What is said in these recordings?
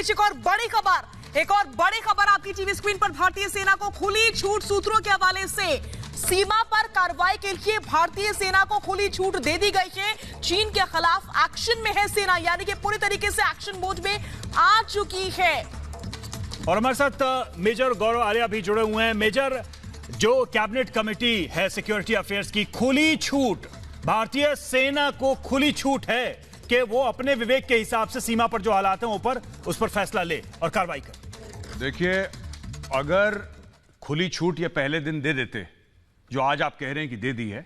बीच एक और बड़ी खबर आपकी टीवी स्क्रीन पर। भारतीय सेना को खुली छूट। सूत्रों के हवाले से सीमा पर कार्रवाई के लिए भारतीय सेना को खुली छूट दे दी गई है। चीन के खिलाफ एक्शन में है सेना, यानी कि पूरी तरीके से एक्शन मोड में आ चुकी है। और हमारे साथ मेजर गौरव आर्या भी जुड़े हुए हैं। मेजर, जो कैबिनेट कमेटी है सिक्योरिटी अफेयर्स की, खुली छूट, भारतीय सेना को खुली छूट है कि वो अपने विवेक के हिसाब से सीमा पर जो हालात हैं ऊपर उस पर फैसला ले और कार्रवाई करे। देखिए, अगर खुली छूट ये पहले दिन दे देते, जो आज आप कह रहे हैं कि दे दी है,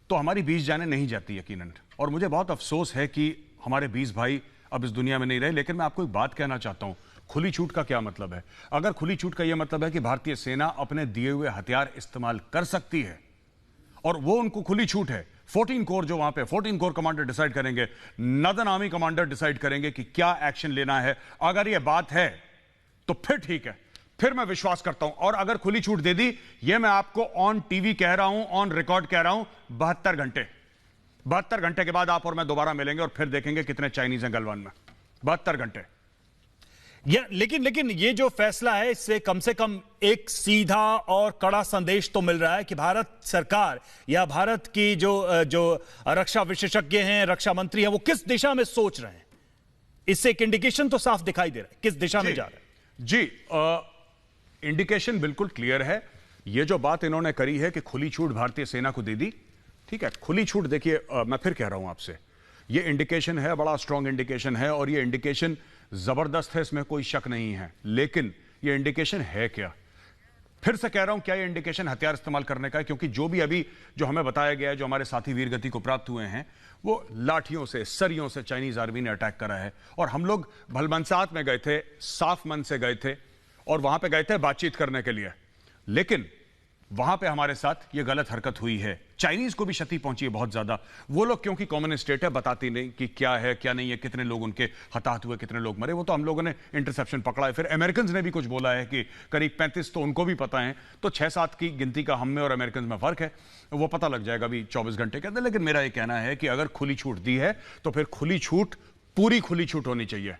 तो हमारी 20 जानें नहीं जाती यकीनन। और मुझे बहुत अफसोस है कि हमारे 20 भाई अब इस दुनिया में नहीं रहे। लेकिन मैं आपको एक बात कहना चाहता हूं, खुली छूट का क्या मतलब है? अगर खुली छूट का यह मतलब है कि भारतीय सेना अपने दिए हुए हथियार इस्तेमाल कर सकती है और वो उनको खुली छूट है। 14 कोर जो वहां पे 14 कोर कमांडर डिसाइड करेंगे, नॉर्दर्न आर्मी कमांडर डिसाइड करेंगे कि क्या एक्शन लेना है। अगर यह बात है तो फिर ठीक है, फिर मैं विश्वास करता हूं। और अगर खुली छूट दे दी, यह मैं आपको ऑन टीवी कह रहा हूं, ऑन रिकॉर्ड कह रहा हूं, 72 घंटे के बाद आप और मैं दोबारा मिलेंगे और फिर देखेंगे कितने चाइनीज हैं गलवान में। 72 घंटे। लेकिन ये जो फैसला है, इससे कम से कम एक सीधा और कड़ा संदेश तो मिल रहा है कि भारत सरकार या भारत की जो रक्षा विशेषज्ञ हैं, रक्षा मंत्री हैं, वो किस दिशा में सोच रहे हैं। इससे एक इंडिकेशन तो साफ दिखाई दे रहा है किस दिशा में जा रहा है। जी, इंडिकेशन बिल्कुल क्लियर है। ये जो बात इन्होंने करी है कि खुली छूट भारतीय सेना को दे दी, ठीक है, खुली छूट। देखिए, मैं फिर कह रहा हूं आपसे, ये इंडिकेशन है, बड़ा स्ट्रांग इंडिकेशन है और ये इंडिकेशन जबरदस्त है, इसमें कोई शक नहीं है। लेकिन ये इंडिकेशन है क्या? फिर से कह रहा हूं, क्या ये इंडिकेशन हथियार इस्तेमाल करने का है? क्योंकि जो भी अभी जो हमें बताया गया है, जो हमारे साथी वीरगति को प्राप्त हुए हैं, वो लाठियों से, सरियों से चाइनीज आर्मी ने अटैक करा है। और हम लोग भलमनसात में गए थे, साफ मन से गए थे और वहां पे गए थे बातचीत करने के लिए। लेकिन वहां पे हमारे साथ ये गलत हरकत हुई है। चाइनीज को भी क्षति पहुंची है बहुत ज्यादा। वो लोग क्योंकि कॉम्युनिस्ट स्टेट है, बताती नहीं कि क्या है क्या नहीं है, कितने लोग उनके हताहत हुए, कितने लोग मरे। वो तो हम लोगों ने इंटरसेप्शन पकड़ा है। फिर अमेरिकन ने भी कुछ बोला है कि करीब 35 तो उनको भी पता है। तो 6-7 की गिनती का हम में और अमेरिकन में फर्क है, वो पता लग जाएगा अभी 24 घंटे के अंदर। लेकिन मेरा ये कहना है कि अगर खुली छूट दी है तो फिर खुली छूट, पूरी खुली छूट होनी चाहिए।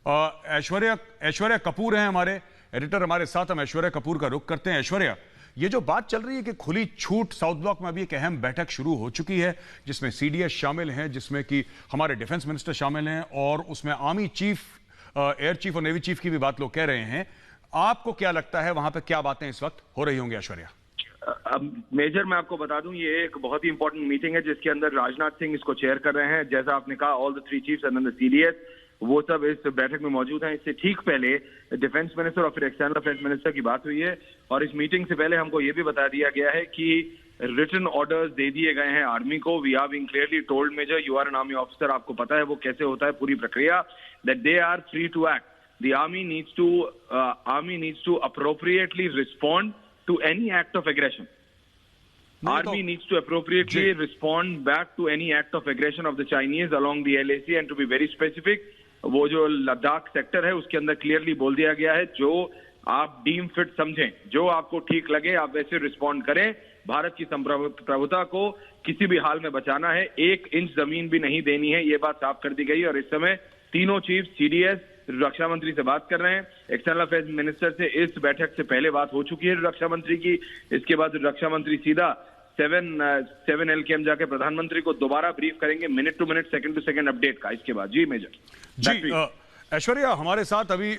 ऐश्वर्या कपूर हैं हमारे एडिटर, हमारे साथ। हम ऐश्वर्या कपूर का रुख करते हैं। ऐश्वर्या, ये जो बात चल रही है कि खुली छूट, साउथ ब्लॉक में अभी एक अहम बैठक शुरू हो चुकी है जिसमें सीडीएस शामिल हैं, जिसमें कि हमारे डिफेंस मिनिस्टर शामिल हैं और उसमें आर्मी चीफ, एयर चीफ और नेवी चीफ की भी बात लोग कह रहे हैं। आपको क्या लगता है वहां पर क्या बातें इस वक्त हो रही होंगी ऐश्वर्या? मेजर, मैं आपको बता दूं, ये एक बहुत ही इंपॉर्टेंट मीटिंग है जिसके अंदर राजनाथ सिंह इसको चेयर कर रहे हैं। जैसा आपने कहा, all the 3 chiefs and the CDS, वो सब इस बैठक में मौजूद हैं। इससे ठीक पहले डिफेंस मिनिस्टर और फिर एक्सटर्नल अफेयर्स मिनिस्टर की बात हुई है। और इस मीटिंग से पहले हमको ये भी बता दिया गया है कि रिटन ऑर्डर्स दे दिए गए हैं आर्मी को। We are being clearly told, major, you are an army officer, आपको पता है वो कैसे होता है पूरी प्रक्रिया, that they are free to act. The army needs to appropriately respond to any act of aggression. Army needs to appropriately respond back to any act of aggression of the Chinese along the LAC, and to be very specific, वो जो Ladakh sector है उसके अंदर clearly बोल दिया गया है, जो आप डीम फिट समझें, जो आपको ठीक लगे, आप वैसे रिस्पॉन्ड करें। भारत की संप्रभुता को किसी भी हाल में बचाना है, 1 इंच जमीन भी नहीं देनी है, ये बात साफ कर दी गई। और इस समय तीनों चीफ, सीडीएस, रक्षा मंत्री से बात कर रहे हैं। एक्सटर्नल अफेयर्स मिनिस्टर से इस बैठक से पहले बात हो चुकी है रक्षा मंत्री की। इसके बाद रक्षा मंत्री सीधा 7 LKM जाके प्रधानमंत्री को दोबारा ब्रीफ करेंगे, minute to minute, second to second update का। इसके बाद जी मेजर। जी, ऐश्वर्या हमारे साथ अभी